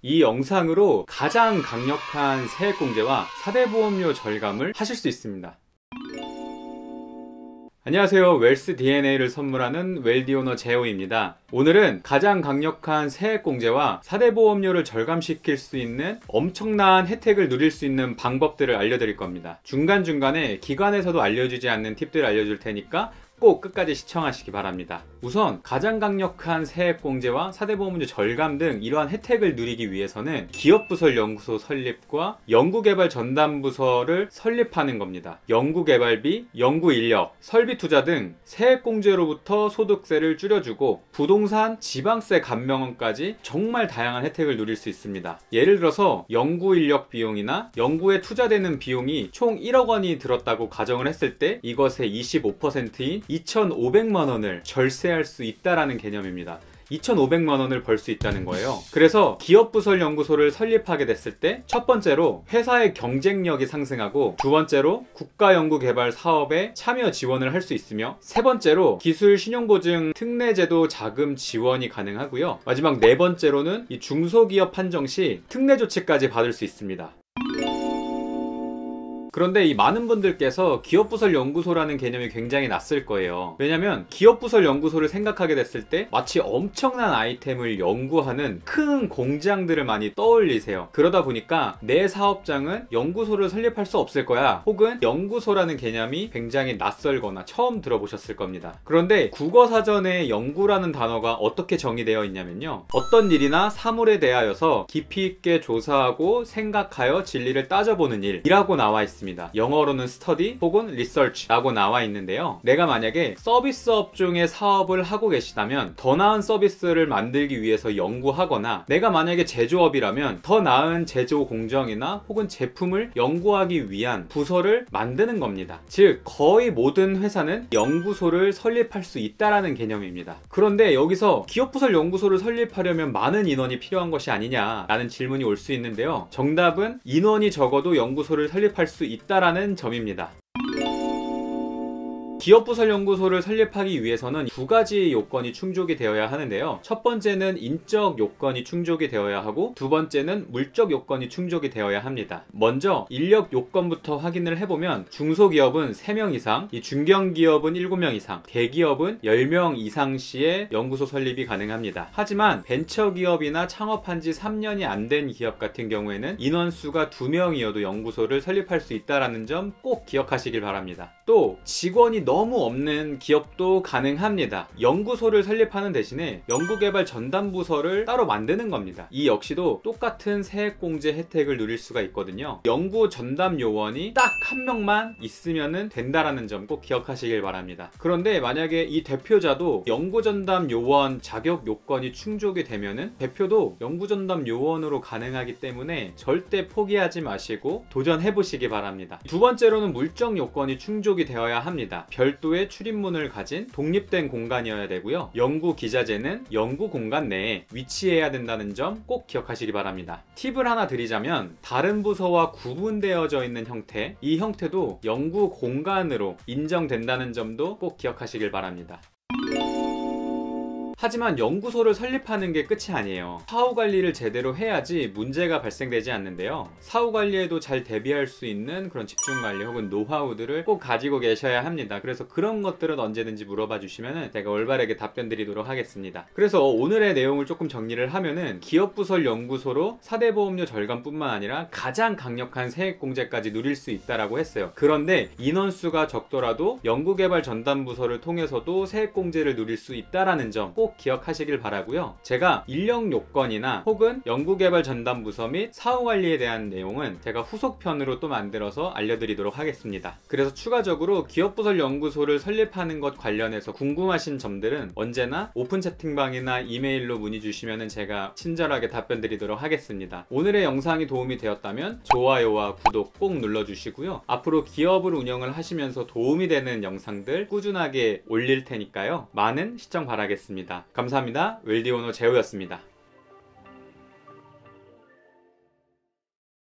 이 영상으로 가장 강력한 세액공제와 4대 보험료 절감을 하실 수 있습니다. 안녕하세요. 웰스 DNA를 선물하는 웰디오너 제오입니다. 오늘은 가장 강력한 세액공제와 4대 보험료를 절감시킬 수 있는 엄청난 혜택을 누릴 수 있는 방법들을 알려드릴 겁니다. 중간중간에 기관에서도 알려주지 않는 팁들을 알려줄 테니까 꼭 끝까지 시청하시기 바랍니다. 우선 가장 강력한 세액공제와 4대 보험료 절감 등 이러한 혜택을 누리기 위해서는 기업부설연구소 설립과 연구개발 전담부서를 설립하는 겁니다. 연구개발비, 연구인력, 설비투자 등 세액공제로부터 소득세를 줄여주고 부동산, 지방세 감면까지 정말 다양한 혜택을 누릴 수 있습니다. 예를 들어서 연구인력 비용이나 연구에 투자되는 비용이 총 1억 원이 들었다고 가정을 했을 때 이것의 25%인 2,500만 원을 절세할 수 있다라는 개념입니다. 2,500만 원을 벌 수 있다는 거예요. 그래서 기업부설연구소를 설립하게 됐을 때 첫 번째로 회사의 경쟁력이 상승하고, 두 번째로 국가연구개발 사업에 참여 지원을 할 수 있으며, 세 번째로 기술 신용보증 특례제도 자금 지원이 가능하고요. 마지막 네 번째로는 이 중소기업 한정 시 특례 조치까지 받을 수 있습니다. 그런데 이 많은 분들께서 기업부설연구소라는 개념이 굉장히 낯설 거예요. 왜냐면 기업부설연구소를 생각하게 됐을 때 마치 엄청난 아이템을 연구하는 큰 공장들을 많이 떠올리세요. 그러다 보니까 내 사업장은 연구소를 설립할 수 없을 거야, 혹은 연구소라는 개념이 굉장히 낯설거나 처음 들어보셨을 겁니다. 그런데 국어사전에 연구라는 단어가 어떻게 정의되어 있냐면요, 어떤 일이나 사물에 대하여서 깊이 있게 조사하고 생각하여 진리를 따져보는 일이라고 나와 있습니다. 영어로는 study 혹은 research라고 나와 있는데요. 내가 만약에 서비스 업종의 사업을 하고 계시다면 더 나은 서비스를 만들기 위해서 연구하거나, 내가 만약에 제조업이라면 더 나은 제조 공정이나 혹은 제품을 연구하기 위한 부서를 만드는 겁니다. 즉 거의 모든 회사는 연구소를 설립할 수 있다라는 개념입니다. 그런데 여기서 기업부설 연구소를 설립하려면 많은 인원이 필요한 것이 아니냐라는 질문이 올 수 있는데요. 정답은 인원이 적어도 연구소를 설립할 수 있다라는 점입니다. 기업부설연구소를 설립하기 위해서는 두 가지 요건이 충족이 되어야 하는데요. 첫 번째는 인적 요건이 충족이 되어야 하고, 두 번째는 물적 요건이 충족이 되어야 합니다. 먼저 인력 요건부터 확인을 해보면, 중소기업은 3명 이상, 이 중견기업은 7명 이상, 대기업은 10명 이상 시에 연구소 설립이 가능합니다. 하지만 벤처기업이나 창업한 지 3년이 안 된 기업 같은 경우에는 인원수가 2명이어도 연구소를 설립할 수 있다는 점 꼭 기억하시길 바랍니다. 또 직원이 너무 없는 기업도 가능합니다. 연구소를 설립하는 대신에 연구개발 전담부서를 따로 만드는 겁니다. 이 역시도 똑같은 세액공제 혜택을 누릴 수가 있거든요. 연구 전담 요원이 딱 한 명만 있으면 된다라는 점 꼭 기억하시길 바랍니다. 그런데 만약에 이 대표자도 연구 전담 요원 자격 요건이 충족이 되면은 대표도 연구 전담 요원으로 가능하기 때문에 절대 포기하지 마시고 도전해 보시기 바랍니다. 두 번째로는 물적 요건이 충족이 되어야 합니다. 별도의 출입문을 가진 독립된 공간이어야 되고요. 연구 기자재는 연구 공간 내에 위치해야 된다는 점 꼭 기억하시기 바랍니다. 팁을 하나 드리자면, 다른 부서와 구분되어져 있는 형태, 이 형태도 연구 공간으로 인정된다는 점도 꼭 기억하시길 바랍니다. 하지만 연구소를 설립하는 게 끝이 아니에요. 사후관리를 제대로 해야지 문제가 발생되지 않는데요. 사후관리에도 잘 대비할 수 있는 그런 집중관리 혹은 노하우들을 꼭 가지고 계셔야 합니다. 그래서 그런 것들은 언제든지 물어봐 주시면 제가 올바르게 답변 드리도록 하겠습니다. 그래서 오늘의 내용을 조금 정리를 하면은, 기업부설 연구소로 4대 보험료 절감뿐만 아니라 가장 강력한 세액공제까지 누릴 수 있다라고 했어요. 그런데 인원수가 적더라도 연구개발 전담부서를 통해서도 세액공제를 누릴 수 있다라는 점 꼭 기억하시길 바라고요. 제가 인력 요건이나 혹은 연구개발 전담부서 및 사후관리에 대한 내용은 제가 후속편으로 또 만들어서 알려드리도록 하겠습니다. 그래서 추가적으로 기업부설 연구소를 설립하는 것 관련해서 궁금하신 점들은 언제나 오픈 채팅방이나 이메일로 문의 주시면 제가 친절하게 답변 드리도록 하겠습니다. 오늘의 영상이 도움이 되었다면 좋아요와 구독 꼭 눌러주시고요. 앞으로 기업을 운영을 하시면서 도움이 되는 영상들 꾸준하게 올릴 테니까요. 많은 시청 바라겠습니다. 감사합니다. 웰디오너 제오였습니다.